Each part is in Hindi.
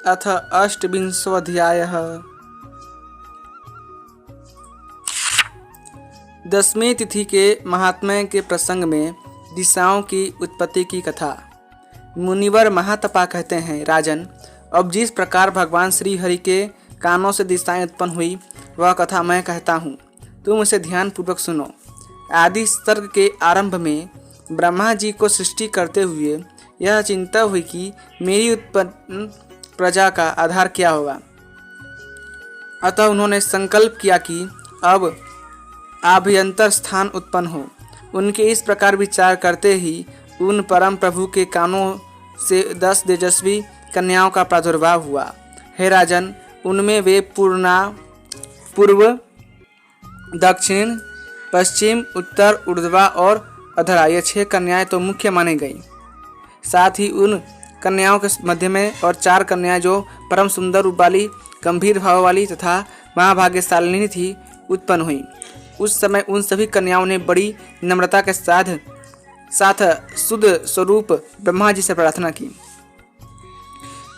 अथ अष्टविंशोऽध्यायः। दसवीं तिथि के महात्म्य के प्रसंग में दिशाओं की उत्पत्ति की कथा। मुनिवर महातपा कहते हैं, राजन, अब जिस प्रकार भगवान श्री हरि के कानों से दिशाएं उत्पन्न हुई वह कथा मैं कहता हूँ, तुम उसे ध्यान पूर्वक सुनो। आदि सर्ग के आरंभ में ब्रह्मा जी को सृष्टि करते हुए यह चिंता हुई कि मेरी उत्पन्न प्रजा का आधार क्या होगा। अतः उन्होंने संकल्प किया कि अब आभ्यंतर स्थान उत्पन्न हो। उनके इस प्रकार विचार करते ही उन परम प्रभु के कानों से 10 तेजस्वी कन्याओं का प्रादुर्भाव हुआ। हे राजन, उनमें वे पूर्व, दक्षिण, पश्चिम, उत्तर, ऊर्ध्वा और अधरा, ये 6 कन्याएं तो मुख्य मानी गई। साथ ही उन कन्याओं के मध्य में और 4 कन्याएं जो परम सुंदर रूप वाली, गंभीर भाव वाली तथा महाभाग्यशालिनी थी, उत्पन्न हुई। उस समय उन सभी कन्याओं ने बड़ी नम्रता के साथ शुद्ध स्वरूप ब्रह्मा जी से प्रार्थना की,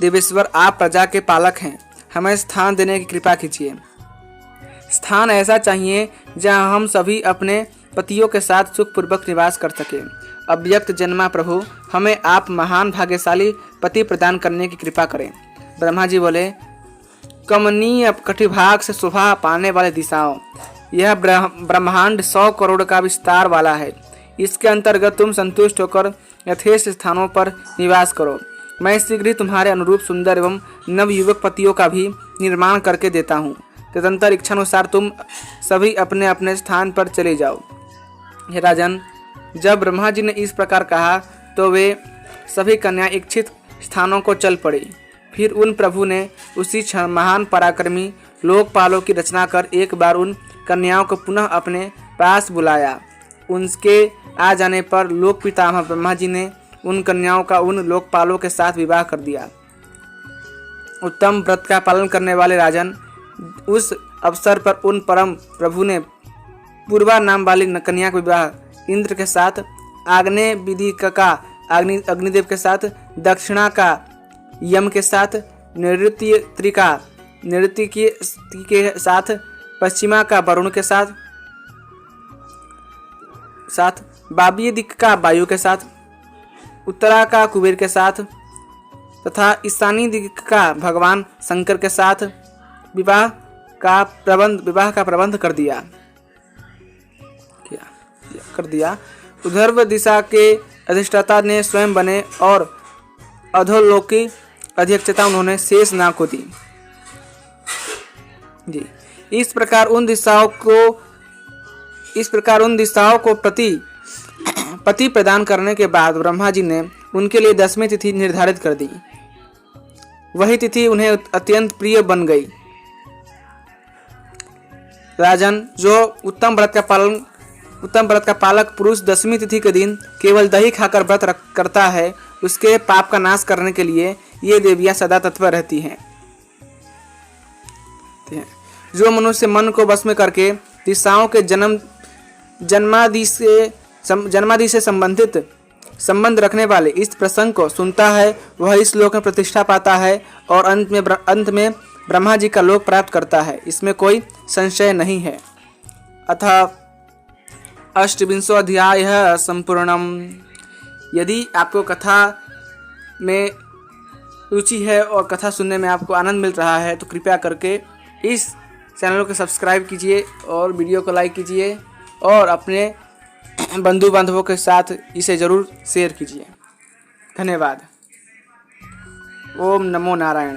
देवेश्वर, आप प्रजा के पालक हैं, हमें स्थान देने की कृपा कीजिए। स्थान ऐसा चाहिए जहां हम सभी अपने पतियों के साथ सुखपूर्वक निवास कर सकें। अव्यक्त जन्मा प्रभु, हमें आप महान भाग्यशाली पति प्रदान करने की कृपा करें। ब्रह्मा जी बोले, कमनीय कटिभाग से शोभा पाने वाले दिशाओं, यह ब्रह्मांड 100 करोड़ का विस्तार वाला है। इसके अंतर्गत तुम संतुष्ट होकर यथेष्ट स्थानों पर निवास करो। मैं शीघ्र ही तुम्हारे अनुरूप सुंदर एवं नवयुवक पतियों का भी निर्माण करके देता हूँ। तदंतर इच्छानुसार तुम सभी अपने अपने स्थान पर चले जाओ। हे राजन, जब ब्रह्मा जी ने इस प्रकार कहा तो वे सभी कन्या इच्छित स्थानों को चल पड़ी। फिर उन प्रभु ने उसी क्षण महान पराक्रमी लोकपालों की रचना कर एक बार उन कन्याओं को पुनः अपने पास बुलाया। उनके आ जाने पर लोक पितामह ब्रह्मा जी ने उन कन्याओं का उन लोकपालों के साथ विवाह कर दिया। उत्तम व्रत का पालन करने वाले राजन, उस अवसर पर उन परम प्रभु ने पूर्वा नाम वाली कन्या का विवाह इंद्र के साथ, आग्नेय विधि का अग्निदेव के साथ, दक्षिणा का यम के साथ, नैऋत्य के साथ, पश्चिमा का वरुण के साथ, वायव्य दिक् का वायु के साथ, उत्तरा का कुबेर के साथ तथा ईशानी दिक् का भगवान शंकर के साथ विवाह का प्रबंध कर दिया। उधर्व दिशा के अधिष्ठाता ने स्वयं बने और अधोलोक की अध्यक्षता उन्होंने शेषनाग को दी। जी, इस प्रकार उन दिशाओं को पति प्रदान करने के बाद ब्रह्मा जी ने उनके लिए 10वीं तिथि निर्धारित कर दी। वही तिथि उन्हें अत्यंत प्रिय बन गई। राजन, जो उत्तम व्रत का पालक पुरुष 10वीं तिथि के दिन केवल दही खाकर व्रत करता है, उसके पाप का नाश करने के लिए ये देवियां सदा तत्पर रहती हैं। जो मनुष्य मन को वश में करके दिशाओं के जन्मादि से संबंध रखने वाले इस प्रसंग को सुनता है, वह इस लोक में प्रतिष्ठा पाता है और अंत में ब्रह्मा जी का लोक प्राप्त करता है। इसमें कोई संशय नहीं है। अतः अष्टविंशोऽध्यायः संपूर्णम। यदि आपको कथा में रुचि है और कथा सुनने में आपको आनंद मिल रहा है तो कृपया करके इस चैनल को सब्सक्राइब कीजिए और वीडियो को लाइक कीजिए और अपने बंधु बांधवों के साथ इसे ज़रूर शेयर कीजिए। धन्यवाद। ओम नमो नारायण।